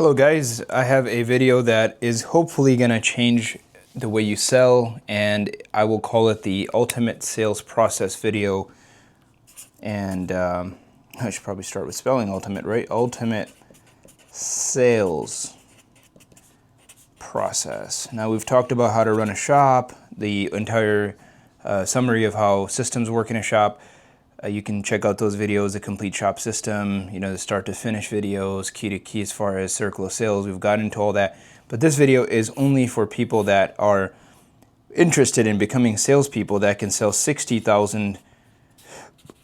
Hello guys, I have a video that is hopefully going to change the way you sell, and I will call it the ultimate sales process video. And I should probably start with spelling ultimate, right? Ultimate sales process. Now we've talked about how to run a shop, the entire summary of how systems work in a shop. You can check out those videos, the complete shop system, the start to finish videos, key to key as far as circle of sales. We've gotten into all that. But this video is only for people that are interested in becoming salespeople that can sell 60,000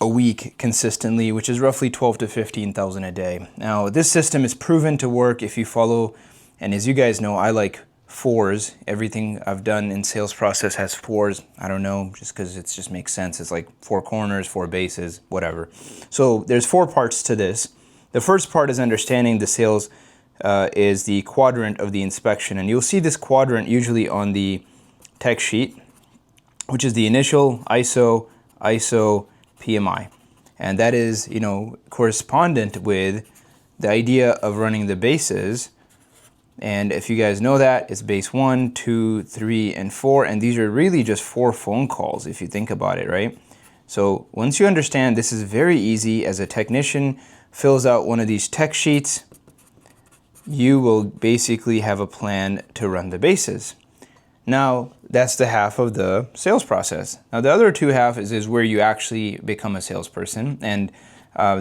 a week consistently, which is roughly 12 to 15,000 a day. Now, this system is proven to work if you follow, and as you guys know, I like fours. Everything I've done in sales process has fours. I don't know, just because it just makes sense. It's like 4 corners, 4 bases, whatever. So there's 4 parts to this. The first part is understanding the sales is the quadrant of the inspection. And you'll see this quadrant usually on the tech sheet, which is the initial, ISO, PMI. And that is, correspondent with the idea of running the bases. And if you guys know that, it's base 1, 2, 3, and 4. And these are really just 4 phone calls if you think about it, right? So once you understand, this is very easy. As a technician fills out one of these tech sheets, you will basically have a plan to run the bases. Now, that's the half of the sales process. Now, the other 2 halves is where you actually become a salesperson. And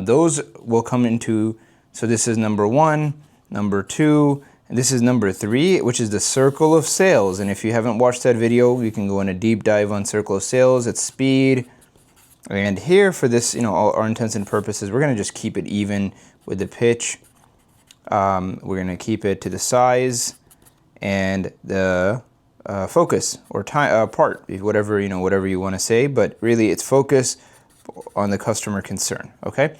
those will come into, so this is number 1, number 2, and this is number 3, which is the circle of sales. And if you haven't watched that video, you can go in a deep dive on circle of sales. It's speed. And here for this, all our intents and purposes, we're going to just keep it even with the pitch. We're going to keep it to the size and the focus or time part, whatever you want to say. But really, it's focus on the customer concern. Okay.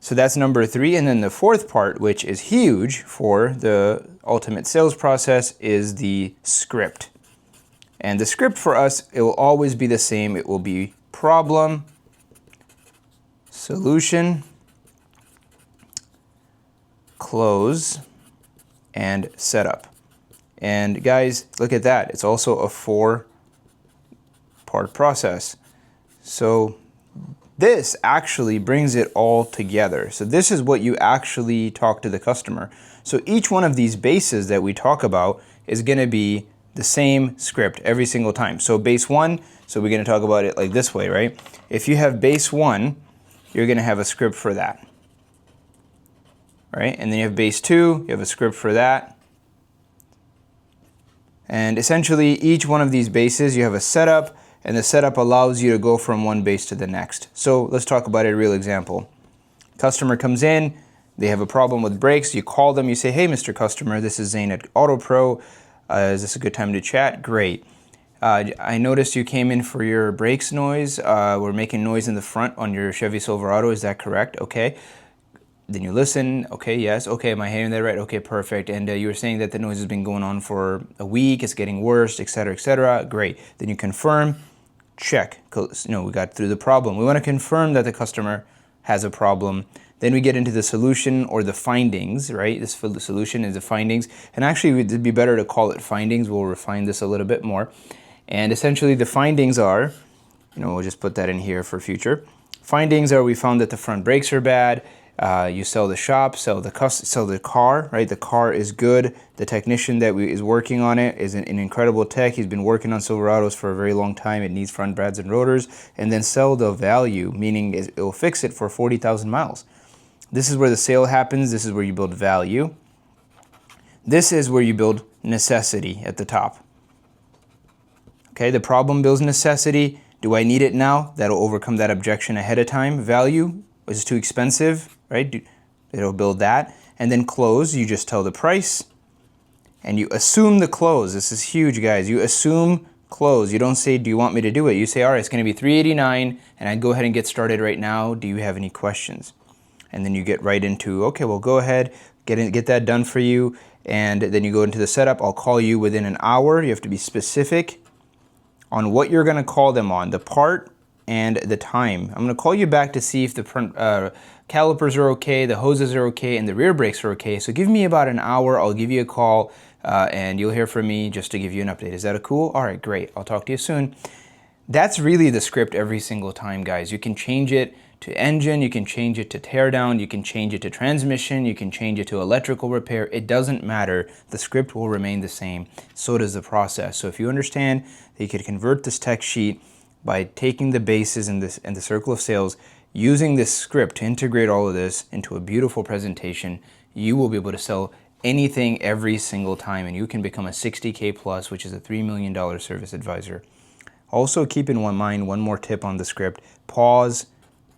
So that's number 3. And then the 4th part, which is huge for the ultimate sales process, is the script. And the script for us, it will always be the same. It will be problem, solution, close, and setup. And guys, look at that. It's also a 4-part process. So this actually brings it all together. So this is what you actually talk to the customer. So each one of these bases that we talk about is going to be the same script every single time. So base 1, so we're going to talk about it like this way, right? If you have base 1, you're going to have a script for that, right? And then you have base 2, you have a script for that. And essentially each one of these bases, you have a setup, and the setup allows you to go from one base to the next. So let's talk about a real example. Customer comes in, they have a problem with brakes. You call them, you say, hey, Mr. Customer, this is Zane at AutoPro. Is this a good time to chat? Great. I noticed you came in for your brakes noise. We're making noise in the front on your Chevy Silverado. Is that correct? Okay. Then you listen. Okay, yes. Okay, am I hearing that right? Okay, perfect. And you were saying that the noise has been going on for a week. It's getting worse, et cetera, et cetera. Great. Then you confirm. Check. We got through the problem. We want to confirm that the customer has a problem. Then we get into the solution or the findings, right? The solution is the findings. And actually, it'd be better to call it findings. We'll refine this a little bit more. And essentially, the findings are, we'll just put that in here for future. Findings are, we found that the front brakes are bad. You sell the shop, sell the car, right? The car is good. The technician that is working on it is an incredible tech. He's been working on Silverados for a very long time. It needs front brads and rotors. And then sell the value, meaning it will fix it for 40,000 miles. This is where the sale happens. This is where you build value. This is where you build necessity at the top. Okay, the problem builds necessity. Do I need it now? That'll overcome that objection ahead of time. Value is too expensive, right? It'll build that. And then close, you just tell the price and you assume the close. This is huge, guys. You assume close. You don't say, do you want me to do it? You say, all right, it's going to be $389 and I'd go ahead and get started right now. Do you have any questions? And then you get right into, okay, well, go ahead, get that done for you. And then you go into the setup. I'll call you within an hour. You have to be specific on what you're going to call them on. The part and the time. I'm going to call you back to see if the calipers are okay, the hoses are okay, and the rear brakes are okay. So give me about an hour. I'll give you a call, and you'll hear from me just to give you an update. Is that cool? All right, great. I'll talk to you soon. That's really the script every single time, guys. You can change it to engine, you can change it to teardown, you can change it to transmission, you can change it to electrical repair. It doesn't matter. The script will remain the same. So does the process. So if you understand that you could convert this tech sheet by taking the bases in the circle of sales, using this script to integrate all of this into a beautiful presentation, you will be able to sell anything every single time, and you can become a 60K plus, which is a $3 million service advisor. Also keep in mind one more tip on the script: pause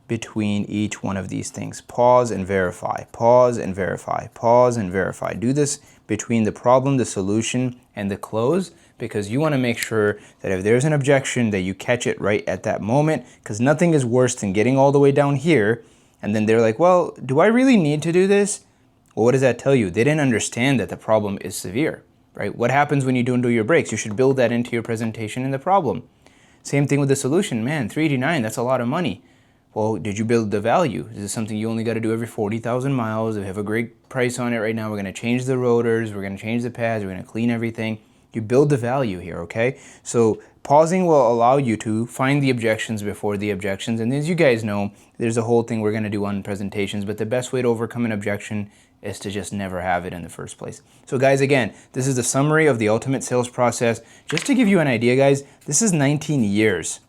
between each one of these things. Pause and verify, pause and verify, pause and verify. Do this between the problem, the solution, and the close, because you want to make sure that if there's an objection that you catch it right at that moment, because nothing is worse than getting all the way down here and then they're like, well, do I really need to do this? Well, what does that tell you? They didn't understand that the problem is severe, right? What happens when you don't do your brakes? You should build that into your presentation and the problem. Same thing with the solution. Man, $389, that's a lot of money. Well, did you build the value? Is this something you only got to do every 40,000 miles? We have a great price on it right now. We're going to change the rotors. We're going to change the pads. We're going to clean everything. You build the value here, okay? So pausing will allow you to find the objections before the objections. And as you guys know, there's a whole thing we're going to do on presentations, but the best way to overcome an objection is to just never have it in the first place. So guys, again, this is the summary of the ultimate sales process. Just to give you an idea, guys, this is 19 years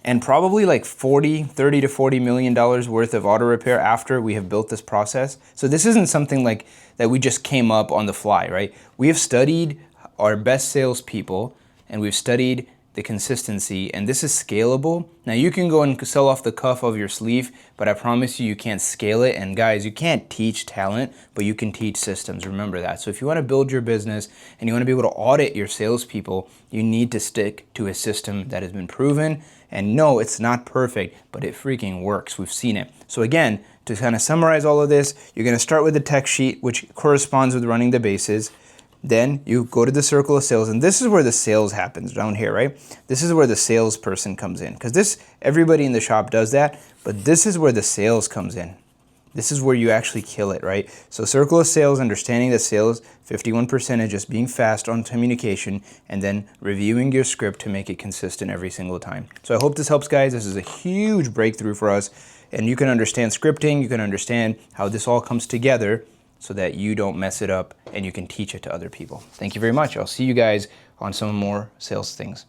and probably like $30 to $40 million worth of auto repair after we have built this process. So this isn't something like that we just came up on the fly, right? We have studied our best salespeople and we've studied the consistency, and this is scalable. Now you can go and sell off the cuff of your sleeve, but I promise you, you can't scale it. And guys, you can't teach talent, but you can teach systems. Remember that. So if you want to build your business and you want to be able to audit your salespeople, you need to stick to a system that has been proven. And no, it's not perfect, but it freaking works. We've seen it. So again, to kind of summarize all of this, you're going to start with the tech sheet, which corresponds with running the bases. Then you go to the circle of sales, and this is where the sales happens down here, right? This is where the salesperson comes in, because everybody in the shop does that, but this is where the sales comes in. This is where you actually kill it, right? So circle of sales, understanding that sales, 51% is just being fast on communication, and then reviewing your script to make it consistent every single time. So I hope this helps, guys. This is a huge breakthrough for us, and you can understand scripting, you can understand how this all comes together, so that you don't mess it up and you can teach it to other people. Thank you very much. I'll see you guys on some more sales things.